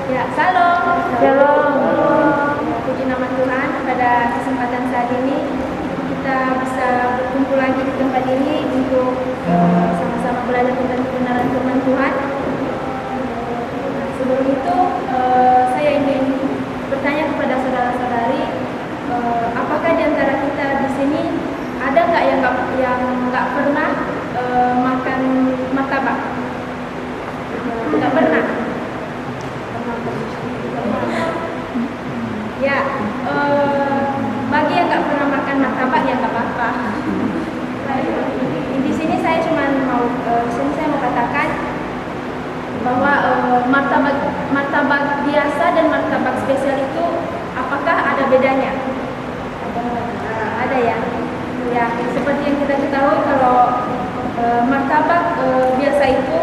Ya, salam. Shalom. Ya, puji nama Tuhan, pada kesempatan saat ini kita bisa berkumpul lagi di tempat ini untuk sama-sama belajar tentang kebenaran firman Tuhan. Nah, sebelum itu saya ingin bertanya kepada saudara-saudari, apakah di antara kita di sini ada nggak yang nggak pernah makan martabak? Nggak pernah. Ya, bagi yang nggak pernah makan martabak ya nggak apa-apa. Di sini saya mau katakan bahwa martabak biasa dan martabak spesial itu apakah ada bedanya? Ada ya. Ya, seperti yang kita ketahui kalau martabak biasa itu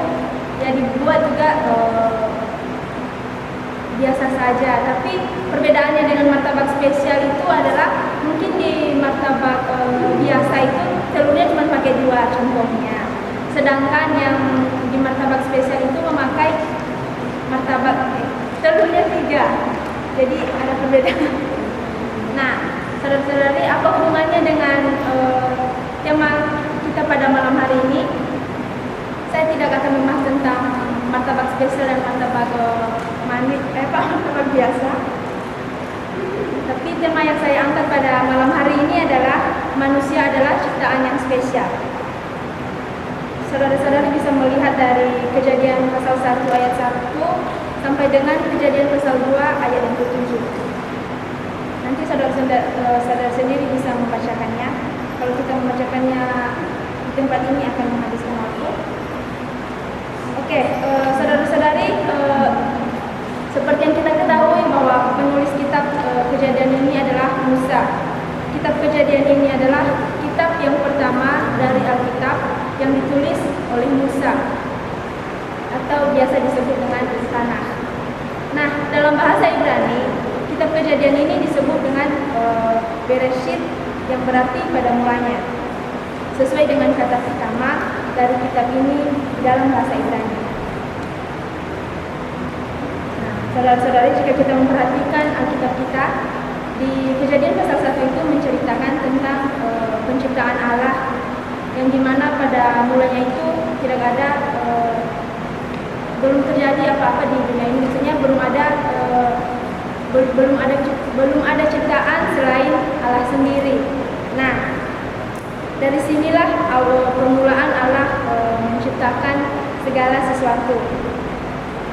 ya dibuat juga biasa saja, tapi perbedaannya dengan martabak spesial itu adalah mungkin di martabak biasa itu telurnya cuma pakai 2 contohnya, sedangkan yang di martabak spesial itu memakai martabak telurnya 3, jadi ada perbedaan. Nah, saudara-saudari, apa hubungannya dengan tema kita pada malam hari ini? Saya tidak akan membahas tentang martabak spesial dan martabak martabak biasa. Tapi tema yang saya angkat pada malam hari ini adalah manusia adalah ciptaan yang spesial. Saudara-saudari bisa melihat dari Kejadian pasal 1 ayat 1 sampai dengan Kejadian pasal 2 ayat yang ke-7. Nanti saudara sendiri bisa membacakannya. Kalau kita membacakannya di tempat ini akan menghabiskan waktu. Oke, saudara-saudari, seperti yang kita ketahui bahwa penulis kitab Kejadian ini adalah Musa. Kitab Kejadian ini adalah kitab yang pertama dari Alkitab yang ditulis oleh Musa, atau biasa disebut dengan Tanakh. Nah, dalam bahasa Ibrani, kitab Kejadian ini disebut dengan Bereshit, yang berarti pada mulanya, sesuai dengan kata pertama dari kitab ini dalam bahasa Ibrani. Nah, saudara-saudari, jika kita memperhatikan Alkitab kita, di Kejadian pasal 1 itu menceritakan tentang penciptaan Allah, yang dimana pada mulanya itu tidak ada, belum terjadi apa-apa di dunia ini. Maksudnya belum ada ciptaan selain Allah sendiri. Nah, dari sinilah permulaan Allah menciptakan segala sesuatu.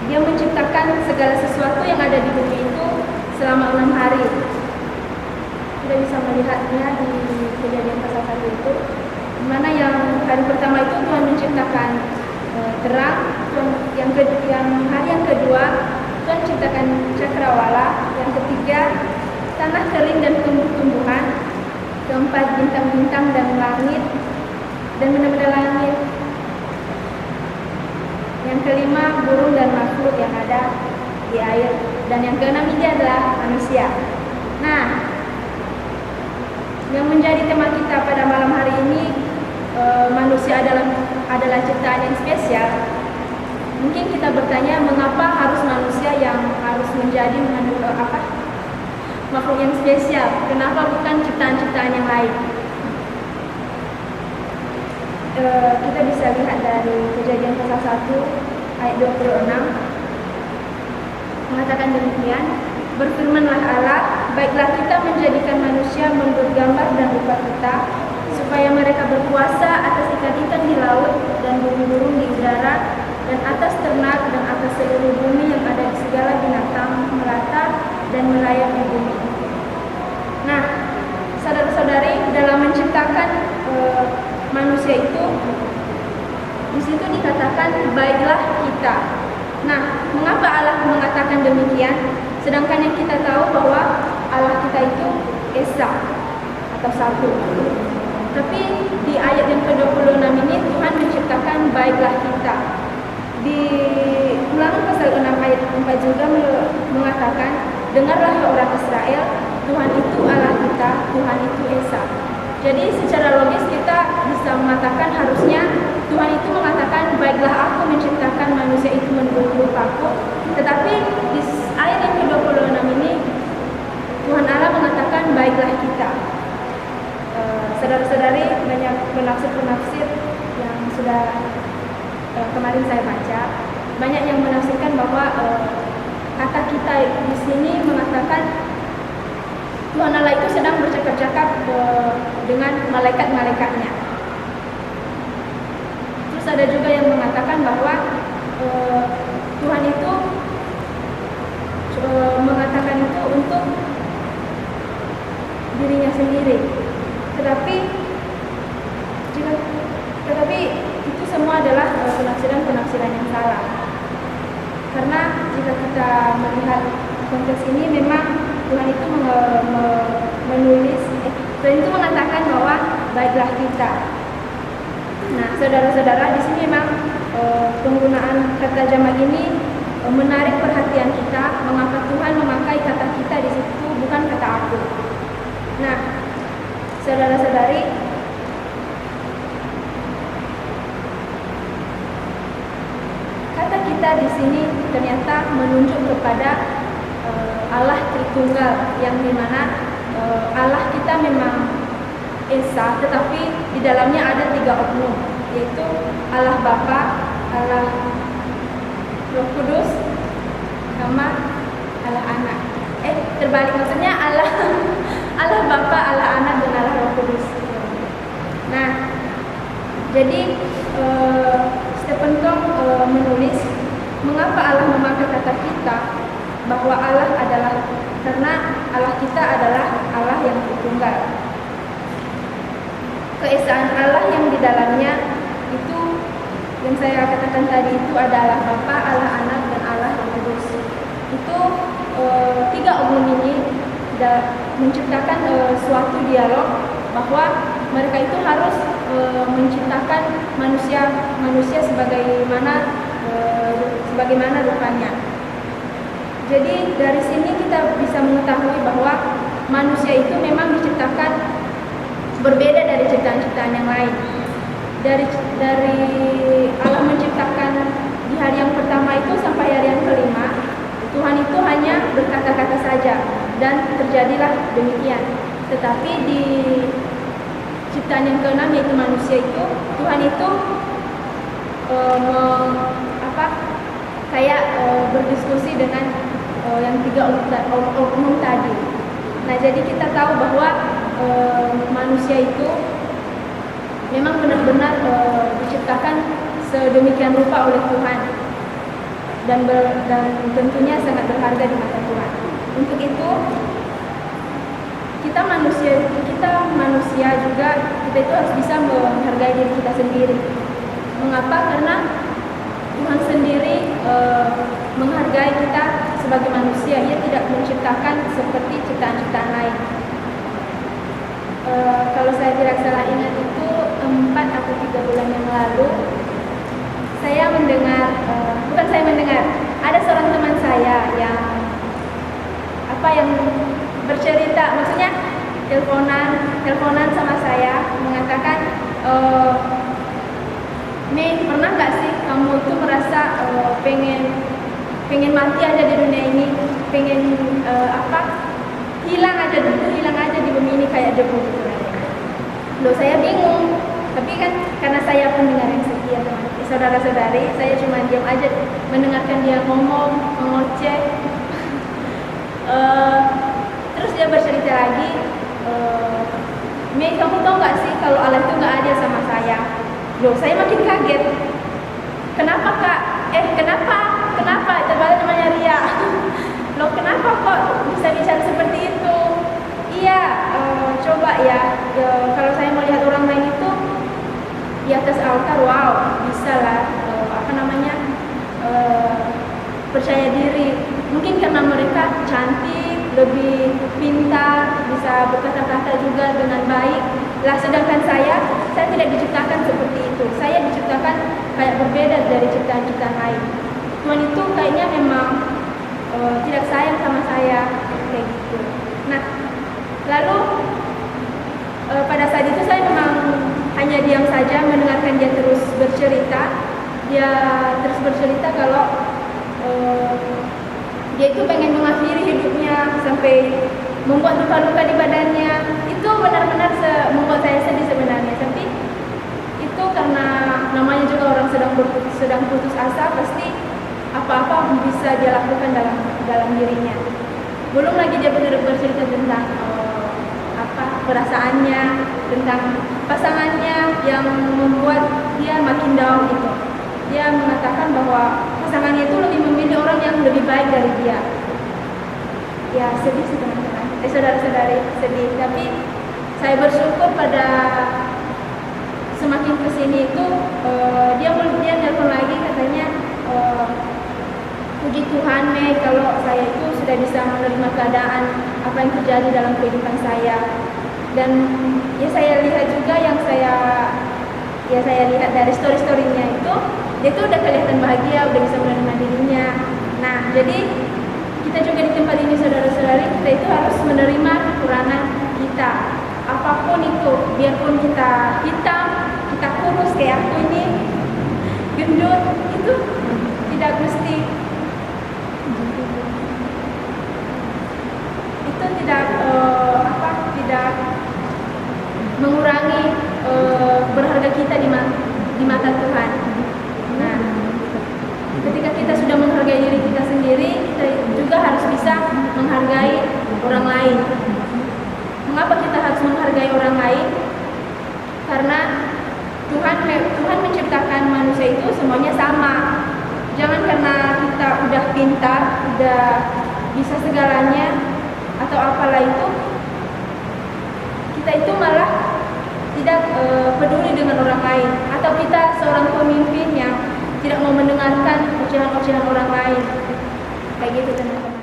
Dia menciptakan segala sesuatu yang ada di bumi itu selama 6 hari. Kita bisa melihatnya di Kejadian pasal 1 itu, di mana yang hari pertama itu Tuhan menciptakan terang, yang hari yang kedua Tuhan menciptakan cakrawala, yang ketiga tanah kering dan tumbuh-tumbuhan, keempat bintang-bintang dan langit dan benda-benda langit, yang kelima burung dan makhluk yang ada di air, dan yang keenam ini adalah manusia. Nah, yang menjadi tema kita pada malam hari ini, manusia adalah ciptaan yang spesial. Mungkin kita bertanya, mengapa harus manusia yang harus menjadi makhluk yang spesial? Kenapa bukan ciptaan-ciptaan yang lain? Kita bisa lihat dari Kejadian pasal 1 ayat 26 mengatakan demikian, berfirmanlah Allah, baiklah kita menjadikan manusia menurut gambar dan rupa kita, supaya mereka berkuasa atas ikan-ikan di laut dan burung-burung di udara dan atas ternak dan atas seluruh bumi yang ada di segala binatang melata dan melayang di bumi. Nah, saudara-saudari, dalam menciptakan manusia itu, di situ dikatakan baiklah kita. Nah, mengapa Allah mengatakan demikian? Sedangkan yang kita tahu bahwa Allah kita itu Esa atau satu. Tapi di ayat yang ke-26 ini Tuhan menciptakan baiklah kita. Di Ulangan pasal 6 ayat 4 juga mengatakan, dengarlah ya orang Israel, Tuhan itu Allah kita, Tuhan itu Esa. Jadi secara logis kita bisa mengatakan harusnya Tuhan itu mengatakan baiklah aku menciptakan manusia itu menurut rupaku, tetapi di penafsir-penafsir yang sudah kemarin saya baca, banyak yang menafsirkan bahwa kata kita di sini mengatakan Tuhan Allah itu sedang bercakap-cakap dengan malaikat-malaikatnya. Terus ada juga yang mengatakan bahwa Tuhan itu mengatakan itu untuk dirinya sendiri. Tetapi itu semua adalah penafsiran yang salah. Karena jika kita melihat konteks ini, memang Tuhan itu Tuhan itu mengatakan bahwa baiklah kita. Nah, saudara-saudara, di sini memang penggunaan kata jamak ini menarik perhatian kita. Mengapa Tuhan memakai kata kita di situ, bukan kata aku? Nah, saudara-saudari, kata kita di sini ternyata menunjuk kepada Allah Tritunggal, yang dimana Allah kita memang Esa, tetapi di dalamnya ada 3 oknum, yaitu Allah Bapa, Allah Roh Kudus, sama Allah Anak. Terbalik, maksudnya Allah Bapa, Allah Anak, dan Allah Roh Kudus. Nah, jadi Stephen Tong menulis mengapa Allah memakai kata kita, bahwa Allah adalah, karena Allah kita adalah Allah yang Tritunggal. Keesaan Allah yang di dalamnya itu, yang saya katakan tadi, itu adalah Bapa, Allah Anak, dan Allah Roh Kudus. Itu 3 oknum ini menciptakan suatu dialog bahwa mereka itu harus menciptakan manusia sebagaimana rupanya. Jadi dari sini kita bisa mengetahui bahwa manusia itu memang diciptakan berbeda dari ciptaan-ciptaan yang lain. Dari Allah menciptakan di hari yang pertama itu sampai hari yang kelima, Tuhan itu hanya berkata-kata saja, dan terjadilah demikian. Tetapi di ciptaan yang keenam, yaitu manusia itu, Tuhan itu berdiskusi dengan yang 3 oknum tadi. Nah, jadi kita tahu bahwa manusia itu memang benar-benar diciptakan sedemikian rupa oleh Tuhan, dan tentunya sangat berharga di mata Tuhan. Untuk itu kita manusia juga, kita itu harus bisa menghargai diri kita sendiri. Mengapa? Karena Tuhan sendiri menghargai kita sebagai manusia. Ia tidak menciptakan seperti ciptaan-ciptaan lain. Kalau saya tidak salah ingat itu 4 atau 3 bulan yang lalu, saya mendengar, ada seorang teman saya yang bercerita, maksudnya teleponan sama saya, mengatakan, Mei, pernah nggak sih kamu tuh merasa pengen mati aja di dunia ini, pengen hilang aja di bumi ini kayak debu gitu. Loh, saya bingung, tapi kan karena saya pendengar yang setia, teman saudara-saudari, saya cuma diam aja mendengarkan dia ngomong, mengoceh. Terus dia bercerita lagi, Mei, kamu tahu nggak sih kalau Allah itu nggak ada sama saya? Loh, saya makin kaget. Kenapa kak? Kenapa? Terbalik namanya Ria. Loh, kenapa kok bisa bicara seperti itu? Iya, coba ya, kalau saya melihat orang lain itu di atas altar, wow, bisa lah, percaya diri. Mungkin karena mereka cantik, lebih pintar, bisa berkata-kata juga dengan baik. Lah, sedangkan saya tidak diciptakan seperti itu. Saya diciptakan kayak berbeda dari ciptaan-ciptaan lain. Tuhan itu kayaknya memang tidak sayang sama saya, kayak gitu. Nah, lalu pada saat itu saya memang hanya diam saja mendengarkan dia terus bercerita. Dia terus bercerita kalau dia itu pengen mengakhiri hidupnya sampai membuat luka-luka di badannya. Itu benar-benar membuat saya sedih sebenarnya. Tapi itu karena namanya juga orang sedang putus asa, pasti apa-apa bisa dia lakukan dalam dirinya. Belum lagi dia bercerita tentang perasaannya, tentang pasangannya yang membuat dia makin down gitu. Dia mengatakan bahwa pasangannya itu lebih memilih orang yang lebih baik dari dia. Ya sedih sih teman-teman, saudara-saudari, sedih. Tapi saya bersyukur pada semakin kesini itu dia nelpon lagi, katanya puji Tuhan kalau saya itu sudah bisa menerima keadaan apa yang terjadi dalam kehidupan saya. Dan ya saya lihat juga yang saya lihat dari story-storynya itu, dia tuh udah kelihatan bahagia, udah bisa menerima dirinya. Nah, jadi kita juga di tempat ini saudara-saudari, kita itu harus menerima kekurangan kita. Apapun itu, biarpun kita hitam, kita kurus kayak aku ini, gendut, itu tidak mesti, itu tidak mengurangi berharga kita di mata Tuhan. Nah, ketika kita sudah menghargai diri kita sendiri, kita juga harus bisa menghargai orang lain. Mengapa kita harus menghargai orang lain? Karena Tuhan menciptakan manusia itu semuanya sama. Jangan karena kita udah pintar, udah bisa segalanya atau apalah itu, kita itu malah tidak peduli dengan orang lain, atau kita seorang pemimpin yang tidak mau mendengarkan ocehan-ocehan orang lain. Kayak gitu teman-teman.